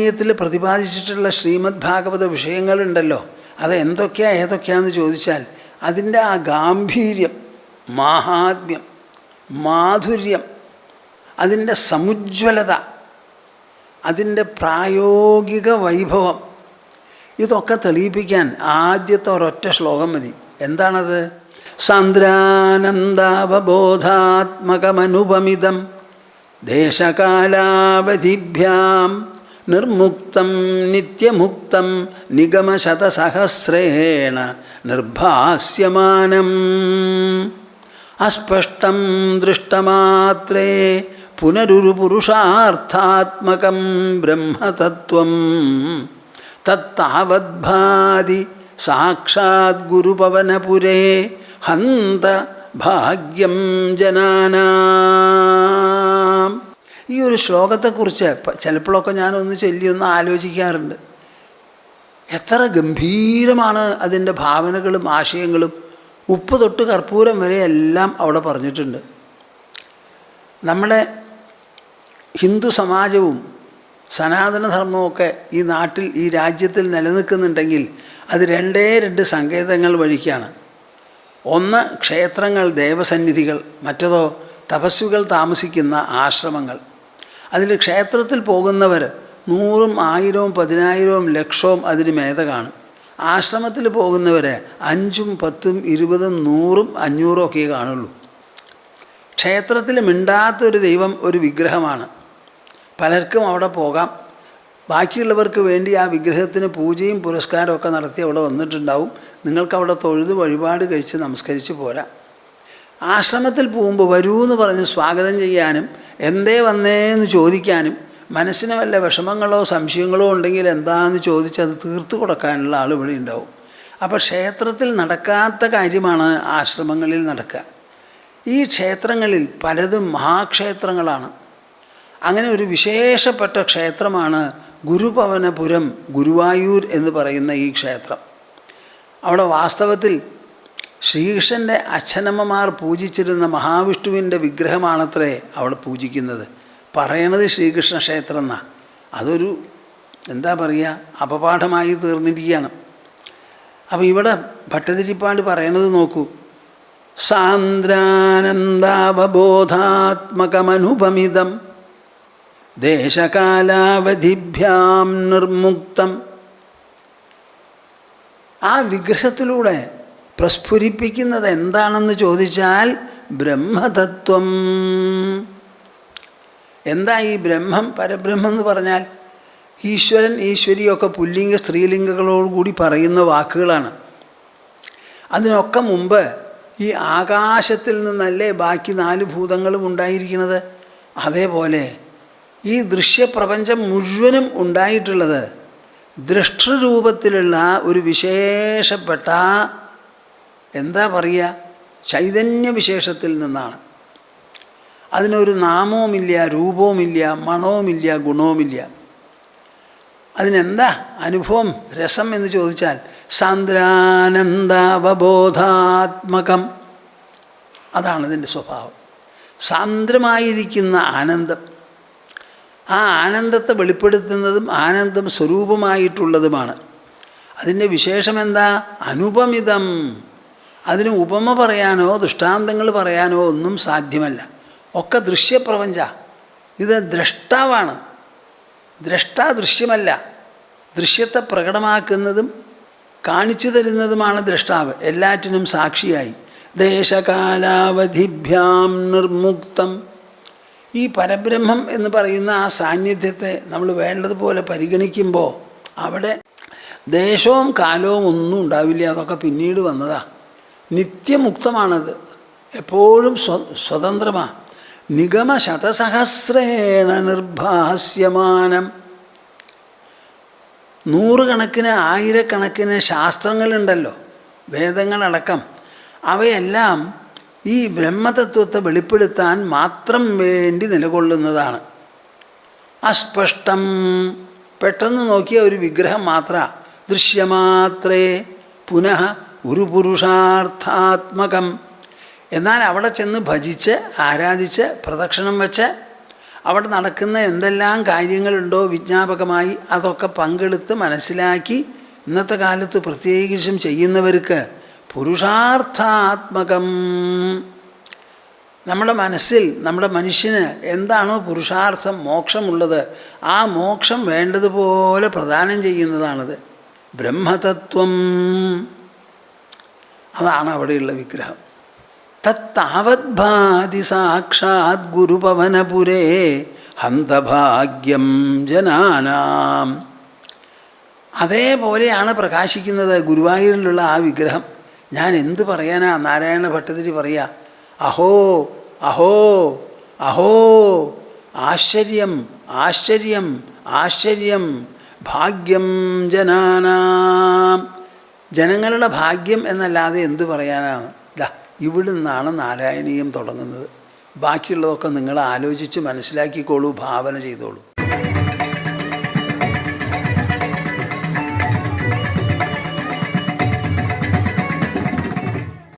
ബൃഹദാരണ്യത്തിൽ പ്രതിപാദിച്ചിട്ടുള്ള ശ്രീമദ് ഭാഗവത വിഷയങ്ങളുണ്ടല്ലോ, അത് ഏതൊക്കെയാണെന്ന് ചോദിച്ചാൽ അതിൻ്റെ ആ ഗാംഭീര്യം, മാഹാത്മ്യം, മാധുര്യം, അതിൻ്റെ സമുജ്വലത, അതിൻ്റെ പ്രായോഗിക വൈഭവം, ഇതൊക്കെ തെളിയിപ്പിക്കാൻ ആദ്യത്തെ ഒരൊറ്റ ശ്ലോകം മതി. എന്താണത്? സാന്ദ്രാനന്ദാവബോധാത്മകമനുപമിതം ദേശകാലാവധിഭ്യാം നിർമുക്തം നിത്യമുക്തം നിഗമശതസഹസ്രേണ നിർഭാസ്യമാനം അസ്പഷ്ടം ദൃഷ്ടമാത്രേ പുനരുരുപുരുഷാർത്ഥാത്മകം ബ്രഹ്മതത്വം തത്താവദ്ഭാതി സാക്ഷാത് ഗുരുപവനപുരേ ഹന്ത ഭാഗ്യം ജനാനാം. ഈ ഒരു ശ്ലോകത്തെക്കുറിച്ച് ചിലപ്പോഴൊക്കെ ഞാനൊന്ന് ചൊല്ലിയൊന്ന് ആലോചിക്കാറുണ്ട്. എത്ര ഗംഭീരമാണ് അതിൻ്റെ ഭാവനകളും ആശയങ്ങളും. ഉപ്പ് തൊട്ട് കർപ്പൂരം വരെ എല്ലാം അവിടെ പറഞ്ഞിട്ടുണ്ട്. നമ്മുടെ ഹിന്ദു സമാജവും സനാതനധർമ്മമൊക്കെ ഈ നാട്ടിൽ, ഈ രാജ്യത്തിൽ നിലനിൽക്കുന്നുണ്ടെങ്കിൽ അത് രണ്ട് സങ്കേതങ്ങൾ വഴിക്കാണ്. ഒന്ന് ക്ഷേത്രങ്ങൾ, ദേവസന്നിധികൾ. മറ്റതോ തപസ്വികൾ താമസിക്കുന്ന ആശ്രമങ്ങൾ. അതിൽ ക്ഷേത്രത്തിൽ പോകുന്നവർ 100, 1000, 10,000, ലക്ഷവും അതിന് മേത കാണും. ആശ്രമത്തിൽ പോകുന്നവർ 5, 10, 20, 100, 500 ഒക്കെ കാണുള്ളൂ. ക്ഷേത്രത്തിൽ മിണ്ടാത്തൊരു ദൈവം, ഒരു വിഗ്രഹമാണ്. പലർക്കും അവിടെ പോകാം. ബാക്കിയുള്ളവർക്ക് വേണ്ടി ആ വിഗ്രഹത്തിന് പൂജയും പുരസ്കാരമൊക്കെ നടത്തി അവിടെ വന്നിട്ടുണ്ടാവും. നിങ്ങൾക്കവിടെ തൊഴുത് വഴിപാട് കഴിച്ച് നമസ്കരിച്ച് പോരാം. ആശ്രമത്തിൽ പോകുമ്പോൾ വരൂ എന്ന് പറഞ്ഞ് സ്വാഗതം ചെയ്യാനും എന്തേ വന്നേന്ന് ചോദിക്കാനും മനസ്സിന് വല്ല വിഷമങ്ങളോ സംശയങ്ങളോ ഉണ്ടെങ്കിൽ എന്താണെന്ന് ചോദിച്ച് അത് തീർത്തു കൊടുക്കാനുള്ള ആൾ ഇവിടെ ഉണ്ടാവും. അപ്പോൾ ക്ഷേത്രത്തിൽ നടക്കാത്ത കാര്യമാണ് ആശ്രമങ്ങളിൽ നടക്കുക. ഈ ക്ഷേത്രങ്ങളിൽ പലതും മഹാക്ഷേത്രങ്ങളാണ്. അങ്ങനെ ഒരു വിശേഷപ്പെട്ട ക്ഷേത്രമാണ് ഗുരുപവനപുരം, ഗുരുവായൂർ എന്ന് പറയുന്ന ഈ ക്ഷേത്രം. അവിടെ വാസ്തവത്തിൽ ശ്രീകൃഷ്ണൻ്റെ അച്ഛനമ്മമാർ പൂജിച്ചിരുന്ന മഹാവിഷ്ണുവിൻ്റെ വിഗ്രഹമാണത്രേ അവിടെ പൂജിക്കുന്നത്. പറയണത് ശ്രീകൃഷ്ണ ക്ഷേത്രം എന്നാണ്. അതൊരു എന്താ പറയുക, അപപാഠമായി തീർന്നിരിക്കുകയാണ്. അപ്പോൾ ഇവിടെ ഭട്ടതിരിപ്പാട് പറയണത് നോക്കൂ. സാന്ദ്രാനന്ദാവബോധാത്മകമനുപമിതം ദേശകാലാവധിഭ്യാം നിർമുക്തം. ആ വിഗ്രഹത്തിലൂടെ പ്രസ്ഫുരിപ്പിക്കുന്നത് എന്താണെന്ന് ചോദിച്ചാൽ ബ്രഹ്മതത്വം. എന്താ ഈ ബ്രഹ്മം, പരബ്രഹ്മം എന്ന് പറഞ്ഞാൽ ഈശ്വരൻ, ഈശ്വരിയൊക്കെ പുല്ലിംഗ സ്ത്രീലിംഗങ്ങളോടുകൂടി പറയുന്ന വാക്കുകളാണ്. അതിനൊക്കെ മുമ്പ് ഈ ആകാശത്തിൽ നിന്നല്ലേ ബാക്കി 4 ഭൂതങ്ങളും ഉണ്ടായിരിക്കുന്നത്. അതേപോലെ ഈ ദൃശ്യപ്രപഞ്ചം മുഴുവനും ഉണ്ടായിട്ടുള്ളത് ദൃഷ്ടരൂപത്തിലുള്ള ഒരു വിശേഷപ്പെട്ട എന്താ പറയുക, ചൈതന്യവിശേഷത്തിൽ നിന്നാണ്. അതിനൊരു നാമവുമില്ല, രൂപവുമില്ല, മണവുമില്ല, ഗുണവുമില്ല. അതിനെന്താ അനുഭവം, രസം എന്ന് ചോദിച്ചാൽ സാന്ദ്രാനന്ദാവബോധാത്മകം. അതാണ് ഇതിൻ്റെ സ്വഭാവം. സാന്ദ്രമായിരിക്കുന്ന ആനന്ദം. ആ ആനന്ദത്തെ വെളിപ്പെടുത്തുന്നതും ആനന്ദം സ്വരൂപമായിട്ടുള്ളതുമാണ്. അതിൻ്റെ വിശേഷം എന്താ? അനുപമിതം. അതിന് ഉപമ പറയാനോ ദൃഷ്ടാന്തങ്ങൾ പറയാനോ ഒന്നും സാധ്യമല്ല. ഒക്കെ ദൃശ്യപ്രപഞ്ച. ഇത് ദ്രഷ്ടാവാണ്. ദ്രഷ്ടാ ദൃശ്യമല്ല. ദൃശ്യത്തെ പ്രകടമാക്കുന്നതും കാണിച്ചു തരുന്നതുമാണ് ദ്രഷ്ടാവ്, എല്ലാറ്റിനും സാക്ഷിയായി. ദേശകാലാവധിഭ്യാം നിർമുക്തം. ഈ പരബ്രഹ്മം എന്ന് പറയുന്ന ആ സാന്നിധ്യത്തെ നമ്മൾ വേണ്ടതുപോലെ പരിഗണിക്കുമ്പോൾ അവിടെ ദേശവും കാലവും ഒന്നും ഉണ്ടാവില്ല. അതൊക്കെ പിന്നീട് വന്നതാ. നിത്യമുക്തമാണത്, എപ്പോഴും സ്വതന്ത്രമാണ്. നിഗമശതസഹസ്രേണ നിർഭാസ്യമാനം. 100 കണക്കിന് 1000 കണക്കിന് ശാസ്ത്രങ്ങളുണ്ടല്ലോ, വേദങ്ങളടക്കം. അവയെല്ലാം ഈ ബ്രഹ്മതത്വത്തെ വെളിപ്പെടുത്താൻ മാത്രം വേണ്ടി നിലകൊള്ളുന്നതാണ്. അസ്പഷ്ടം, പെട്ടെന്ന് നോക്കിയ ഒരു വിഗ്രഹം മാത്ര. ദൃശ്യമാത്രേ പുനഃ ഒരു പുരുഷാർത്ഥാത്മകം. എന്നാൽ അവിടെ ചെന്ന് ഭജിച്ച് ആരാധിച്ച് പ്രദക്ഷിണം വെച്ച് അവിടെ നടക്കുന്ന എന്തെല്ലാം കാര്യങ്ങളുണ്ടോ വിജ്ഞാപകമായി അതൊക്കെ പങ്കെടുത്ത് മനസ്സിലാക്കി ഇന്നത്തെ കാലത്ത് പ്രത്യേകിച്ചും ചെയ്യുന്നവർക്ക് പുരുഷാർത്ഥാത്മകം നമ്മുടെ മനസ്സിൽ നമ്മുടെ മനുഷ്യന് എന്താണോ പുരുഷാർത്ഥം മോക്ഷമുള്ളത് ആ മോക്ഷം വേണ്ടതുപോലെ പ്രദാനം ചെയ്യുന്നതാണത് ബ്രഹ്മതത്വം. അതാണ് അവിടെയുള്ള വിഗ്രഹം. തത്താവദ്ഭാതി സാക്ഷാത് ഗുരുപവനപുരേ ഹന്തഭാഗ്യം ജനാനാം. അതേപോലെയാണ് പ്രകാശിക്കുന്നത് ഗുരുവായൂരിലുള്ള ആ വിഗ്രഹം. ഞാൻ എന്ത് പറയാനാ? നാരായണ ഭട്ടതിരി പറയാ, അഹോ അഹോ അഹോ ആശ്ചര്യം ആശ്ചര്യം ആശ്ചര്യം ഭാഗ്യം ജനാനാം. ജനങ്ങളുടെ ഭാഗ്യം എന്നല്ലാതെ എന്തു പറയാനാണ്? ഇവിടുന്നാണ് നാരായണീയം തുടങ്ങുന്നത്. ബാക്കിയുള്ളതൊക്കെ നിങ്ങൾ ആലോചിച്ച് മനസ്സിലാക്കിക്കോളൂ, ഭാവന ചെയ്തോളൂ.